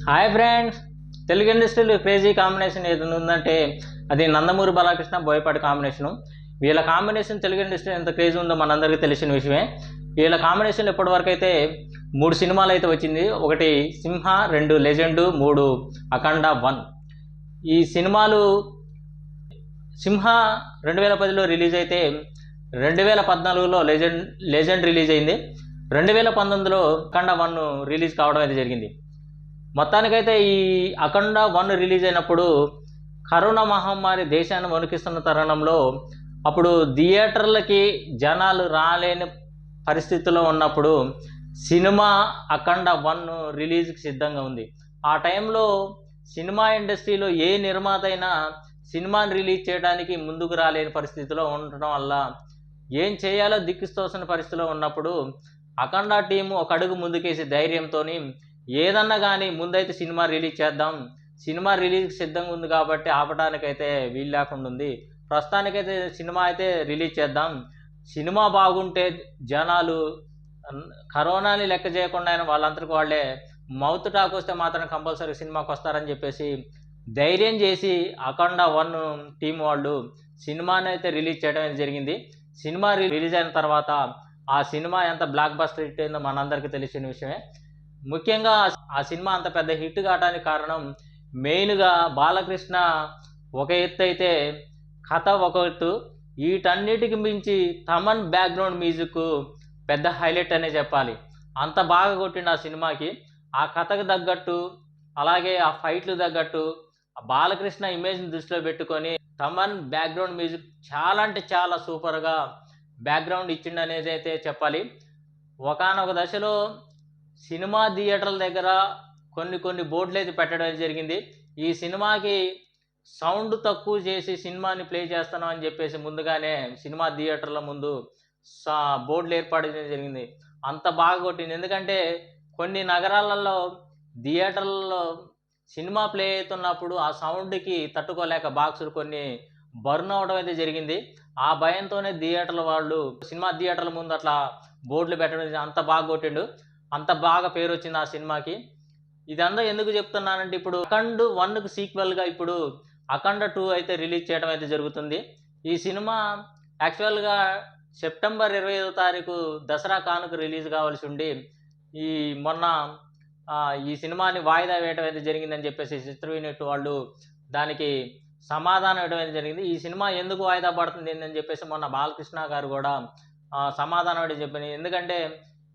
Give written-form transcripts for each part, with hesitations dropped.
Hi friends, Telugu ఇండస్ట్రీలో crazy combination ఏదైనా ఉందంటే అది నందమూరి బాలకృష్ణ బోయపాటి కాంబినేషను. వీళ్ళ కాంబినేషన్ తెలుగు ఇండస్ట్రీ ఎంత క్రేజీ ఉందో మనందరికీ తెలిసిన విషయమే. వీళ్ళ కాంబినేషన్ ఇప్పటివరకు అయితే 3 సినిమాలు అయితే వచ్చింది. ఒకటి సింహ, 2 లెజెండ్, 3 అఖండ 1. ఈ సినిమాలు సింహ 2010లో రిలీజ్ అయితే 2014లో లెజెండ్ రిలీజ్ అయింది. 2019లో అఖండ 1 రిలీజ్ కావడం అయితే జరిగింది. మొత్తానికైతే ఈ అఖండ 1 రిలీజ్ అయినప్పుడు కరోనా మహమ్మారి దేశాన్ని వణికిస్తున్న తరుణంలో అప్పుడు థియేటర్లకి జనాలు రాలేని పరిస్థితిలో ఉన్నప్పుడు సినిమా అఖండ 1 రిలీజ్కి సిద్ధంగా ఉంది. ఆ టైంలో సినిమా ఇండస్ట్రీలో ఏ నిర్మాత అయినా సినిమాని రిలీజ్ చేయడానికి ముందుకు రాలేని పరిస్థితిలో ఉండటం వల్ల ఏం చేయాలో దిక్కుస్తోసిన పరిస్థితిలో ఉన్నప్పుడు అఖండ టీము ఒక అడుగు ముందుకేసి ధైర్యంతో ఏదన్నా కానీ ముందైతే సినిమా రిలీజ్ చేద్దాం, సినిమా రిలీజ్కి సిద్ధంగా ఉంది కాబట్టి ఆపడానికైతే వీలు లేకుండా ఉంది, ప్రస్తుతానికైతే సినిమా అయితే రిలీజ్ చేద్దాం, సినిమా బాగుంటే జనాలు కరోనాని లెక్క చేయకుండా వాళ్ళంతటికి వాళ్ళే మౌత్ టాక్ వస్తే మాత్రం కంపల్సరీ సినిమాకి వస్తారని చెప్పేసి ధైర్యం చేసి అఖండ 1 టీం వాళ్ళు సినిమాని అయితే రిలీజ్ చేయడం అయితే జరిగింది. సినిమా రిలీజ్ అయిన తర్వాత ఆ సినిమా ఎంత బ్లాక్ బస్టర్ హిట్ అయిందో మనందరికీ తెలిసిన విషయమే. ముఖ్యంగా ఆ సినిమా అంత పెద్ద హిట్ కావడానికి కారణం మెయిన్గా బాలకృష్ణ ఒక ఎత్తు అయితే కథ ఒక ఎత్తు, వీటన్నిటికి మించి తమన్ బ్యాక్గ్రౌండ్ మ్యూజిక్ పెద్ద హైలైట్ అనే చెప్పాలి. అంత బాగా కొట్టిండు ఆ సినిమాకి. ఆ కథకు తగ్గట్టు అలాగే ఆ ఫైట్లు తగ్గట్టు ఆ బాలకృష్ణ ఇమేజ్ని దృష్టిలో పెట్టుకొని తమన్ బ్యాక్గ్రౌండ్ మ్యూజిక్ చాలా అంటే చాలా సూపర్గా బ్యాక్గ్రౌండ్ ఇచ్చిండు అనేది అయితే చెప్పాలి. ఒకానొక దశలో సినిమా థియేటర్ల దగ్గర కొన్ని బోర్డులు అయితే పెట్టడం జరిగింది. ఈ సినిమాకి సౌండ్ తక్కువ చేసి సినిమాని ప్లే చేస్తున్నాం అని చెప్పేసి ముందుగానే సినిమా థియేటర్ల ముందు బోర్డులు ఏర్పాటు చేయడం జరిగింది. అంత బాగా కొట్టింది. ఎందుకంటే కొన్ని నగరాలలో థియేటర్లలో సినిమా ప్లే అవుతున్నప్పుడు ఆ సౌండ్కి తట్టుకోలేక బాక్సులు కొన్ని బర్న్ అవడం అయితే జరిగింది. ఆ భయంతోనే థియేటర్ల వాళ్ళు సినిమా థియేటర్ల ముందు అట్లా బోర్డులు పెట్టడం అంత బాగా కొట్టిండు. అంత బాగా పేరు వచ్చింది ఆ సినిమాకి. ఇదంతా ఎందుకు చెప్తున్నానంటే ఇప్పుడు అఖండ 1కి సీక్వెల్గా ఇప్పుడు అఖండ 2 అయితే రిలీజ్ చేయడం అయితే జరుగుతుంది. ఈ సినిమా యాక్చువల్గా సెప్టెంబర్ 25వ తారీఖు దసరా కానుక రిలీజ్ కావాల్సి ఉండి మొన్న ఈ సినిమాని వాయిదా వేయడం అయితే జరిగిందని చెప్పేసి చిత్ర యూనిట్ వాళ్ళు దానికి సమాధానం ఇవ్వడం అయితే జరిగింది. ఈ సినిమా ఎందుకు వాయిదా పడుతుంది అని చెప్పేసి మొన్న బాలకృష్ణ గారు కూడా సమాధానం అయితే చెప్పింది. ఎందుకంటే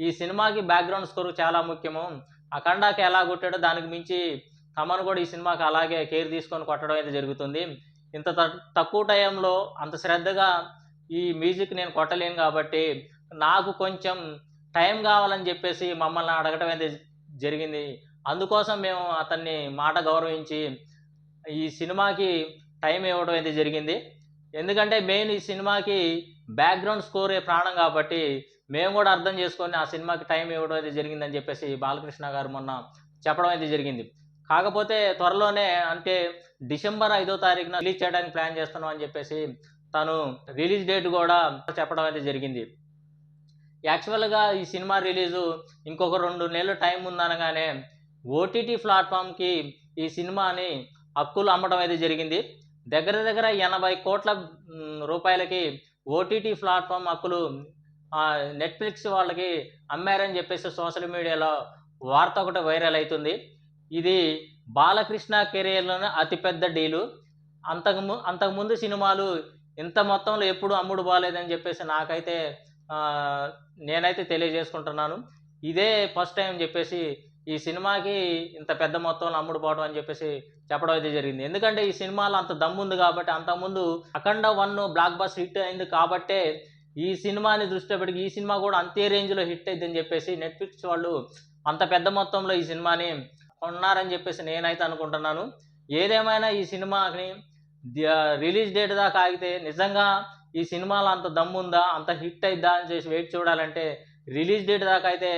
ఈ సినిమాకి బ్యాక్గ్రౌండ్ స్కోర్ చాలా ముఖ్యము. అఖండాకి ఎలా కొట్టాడో దానికి మించి తమను కూడా ఈ సినిమాకి అలాగే కేర్ తీసుకొని కొట్టడం అయితే జరుగుతుంది. ఇంత తక్కువ టైంలో అంత శ్రద్ధగా ఈ మ్యూజిక్ నేను కొట్టలేను కాబట్టి నాకు కొంచెం టైం కావాలని చెప్పేసి మమ్మల్ని అడగటం అయితే జరిగింది. అందుకోసం మేము అతన్ని మాట గౌరవించి ఈ సినిమాకి టైం ఇవ్వడం అయితే జరిగింది. ఎందుకంటే మెయిన్ ఈ సినిమాకి బ్యాక్గ్రౌండ్ స్కోరే ప్రాణం కాబట్టి మేము కూడా అర్థం చేసుకొని ఆ సినిమాకి టైం ఇవ్వడం అయితే జరిగిందని చెప్పేసి బాలకృష్ణ గారు మొన్న చెప్పడం అయితే జరిగింది. కాకపోతే త్వరలోనే అంటే డిసెంబర్ 5వ తారీఖున రిలీజ్ చేయడానికి ప్లాన్ చేస్తున్నాం అని చెప్పేసి తను రిలీజ్ డేట్ కూడా చెప్పడం అయితే జరిగింది. యాక్చువల్గా ఈ సినిమా రిలీజు ఇంకొక 2 నెలలు టైం ఉందనగానే ఓటీటీ ప్లాట్ఫామ్కి ఈ సినిమాని హక్కులు అమ్మడం అయితే జరిగింది. దగ్గర 80 కోట్ల రూపాయలకి ఓటీటీ ప్లాట్ఫామ్ హక్కులు నెట్ఫ్లిక్స్ వాళ్ళకి అమ్మారని చెప్పేసి సోషల్ మీడియాలో వార్త ఒకటి వైరల్ అవుతుంది. ఇది బాలకృష్ణ కెరియర్లోనే అతిపెద్ద డీలు. అంతకుముందు సినిమాలు ఇంత మొత్తంలో ఎప్పుడు అమ్ముడు బాలేదని చెప్పేసి నాకైతే నేనైతే తెలియజేసుకుంటున్నాను. ఇదే ఫస్ట్ టైం చెప్పేసి ఈ సినిమాకి ఇంత పెద్ద మొత్తంలో అమ్ముడు పోవడం అని చెప్పేసి చెప్పడం అయితే జరిగింది. ఎందుకంటే ఈ సినిమాలో అంత దమ్ముంది కాబట్టి, అంతకుముందు అఖండ 1 బ్లాక్ బస్టర్ హిట్ అయింది కాబట్టే ఈ సినిమాని దృష్టిలో పెట్టి ఈ సినిమా కూడా అంతే రేంజ్లో హిట్ అయిందని చెప్పేసి నెట్ఫ్లిక్స్ వాళ్ళు అంత పెద్ద మొత్తంలో ఈ సినిమాని కొన్నారని చెప్పేసి నేనైతే అనుకుంటున్నాను. ఏదేమైనా ఈ సినిమాని రిలీజ్ డేట్ దాకా ఆగితే నిజంగా ఈ సినిమాలో అంత దమ్ముందా, అంత హిట్ అయిద్దా అని చేసి వెయిట్ చూడాలంటే రిలీజ్ డేట్ దాకా అయితే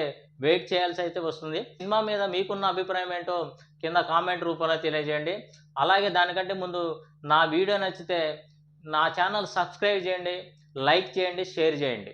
వెయిట్ చేయాల్సి అయితే వస్తుంది. సినిమా మీద మీకున్న అభిప్రాయం ఏంటో కింద కామెంట్ రూపంలో తెలియజేయండి. అలాగే దానికంటే ముందు నా వీడియో నచ్చితే నా ఛానల్ సబ్స్క్రైబ్ చేయండి, లైక్ చేయండి, షేర్ చేయండి.